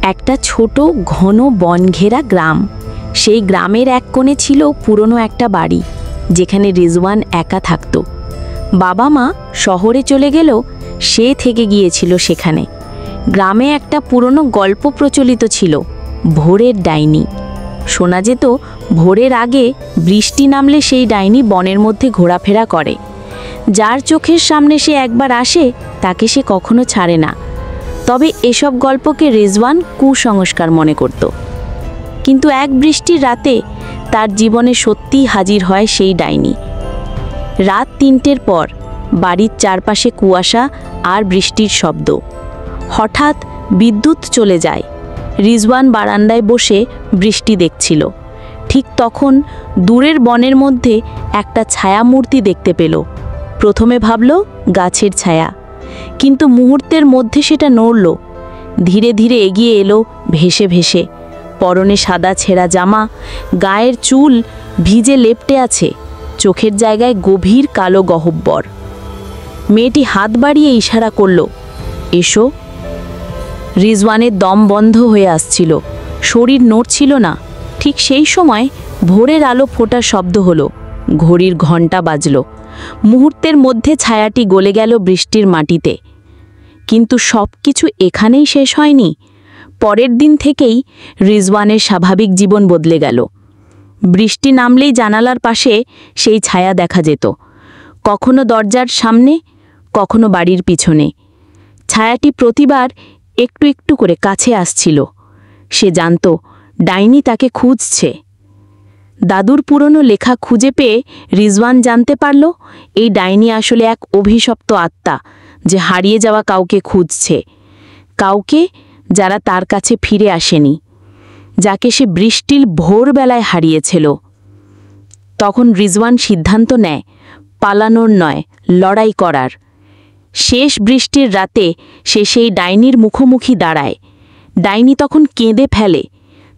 একটা ছোট ঘন বনঘেরা গ্রাম। সেই গ্রামের এক কোণে ছিল পুরনো একটা বাড়ি, যেখানে রিজওয়ান একা থাকত। বাবা মা শহরে চলে গেলেও সে থেকে গিয়েছিল সেখানে। গ্রামে একটা পুরনো গল্প প্রচলিত ছিল, ভোরের ডাইনি। শোনা যেত ভোরের আগে বৃষ্টি নামলে সেই ডাইনি বনের মধ্যে ঘোরাফেরা করে। যার চোখের সামনে সে একবার আসে তাকে সে কখনো ছাড়ে না। তবে এসব গল্পকে রিজওয়ান কুসংস্কার মনে করত। কিন্তু এক বৃষ্টির রাতে তার জীবনে সত্যিই হাজির হয় সেই ডাইনি। রাত ৩টের পর বাড়ির চারপাশে কুয়াশা আর বৃষ্টির শব্দ। হঠাৎ বিদ্যুৎ চলে যায়। রিজওয়ান বারান্দায় বসে বৃষ্টি দেখছিল। ঠিক তখন দূরের বনের মধ্যে একটা ছায়ামূর্তি দেখতে পেল। প্রথমে ভাবল গাছের ছায়া, কিন্তু মুহূর্তের মধ্যে সেটা নড়ল। ধীরে ধীরে এগিয়ে এলো ভেসে ভেসে। পরনে সাদা ছেঁড়া জামা, গায়ের চুল ভিজে লেপ্টে আছে, চোখের জায়গায় গভীর কালো গহ্বর। মেয়েটি হাত বাড়িয়ে ইশারা করল, এসো। রিজওয়ানের দম বন্ধ হয়ে আসছিল, শরীর নড়ছিল না। ঠিক সেই সময় ভোরের আলো ফোটার শব্দ হলো, ঘড়ির ঘণ্টা বাজল। মুহূর্তের মধ্যে ছায়াটি গলে গেল বৃষ্টির মাটিতে। কিন্তু সব কিছু এখানেই শেষ হয়নি। পরের দিন থেকেই রিজওয়ানের স্বাভাবিক জীবন বদলে গেল। বৃষ্টি নামলেই জানালার পাশে সেই ছায়া দেখা যেত, কখনো দরজার সামনে, কখনো বাড়ির পিছনে। ছায়াটি প্রতিবার একটু একটু করে কাছে আসছিল। সে জানত ডাইনি তাকে খুঁজছে। দাদুর পুরনো লেখা খুঁজে পেয়ে রিজওয়ান জানতে পারল এই ডাইনি আসলে এক অভিশপ্ত আত্মা, যে হারিয়ে যাওয়া কাউকে খুঁজছে। কাউকে যারা তার কাছে ফিরে আসেনি, যাকে সে বৃষ্টির ভোরবেলায় হারিয়েছিল। তখন রিজওয়ান সিদ্ধান্ত নেয় পালানোর নয়, লড়াই করার। শেষ বৃষ্টির রাতে সে সেই ডাইনির মুখোমুখি দাঁড়ায়। ডাইনি তখন কেঁদে ফেলে,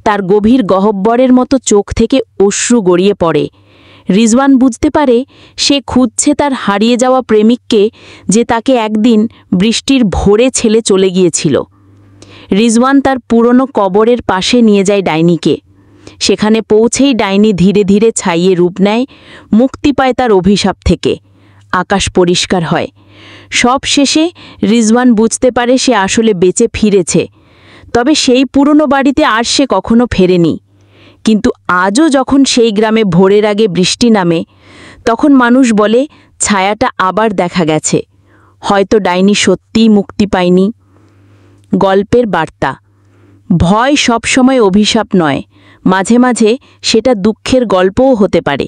তার গভীর গহ্বরের মতো চোখ থেকে অশ্রু গড়িয়ে পড়ে। রিজওয়ান বুঝতে পারে সে খুঁজছে তার হারিয়ে যাওয়া প্রেমিককে, যে তাকে একদিন বৃষ্টির ভোরে ছেলে চলে গিয়েছিল। রিজওয়ান তার পুরনো কবরের পাশে নিয়ে যায় ডাইনিকে। সেখানে পৌঁছেই ডাইনি ধীরে ধীরে ছাইয়ে রূপ নেয়, মুক্তি পায় তার অভিশাপ থেকে। আকাশ পরিষ্কার হয়। সব শেষে রিজওয়ান বুঝতে পারে সে আসলে বেঁচে ফিরেছে। তবে সেই পুরনো বাড়িতে আর সে কখনো ফেরেনি। কিন্তু আজও যখন সেই গ্রামে ভোরের আগে বৃষ্টি নামে, তখন মানুষ বলে ছায়াটা আবার দেখা গেছে। হয়তো ডাইনি সত্যিই মুক্তি পায়নি। গল্পের বার্তা: ভয় সবসময় অভিশাপ নয়, মাঝে মাঝে সেটা দুঃখের গল্পও হতে পারে।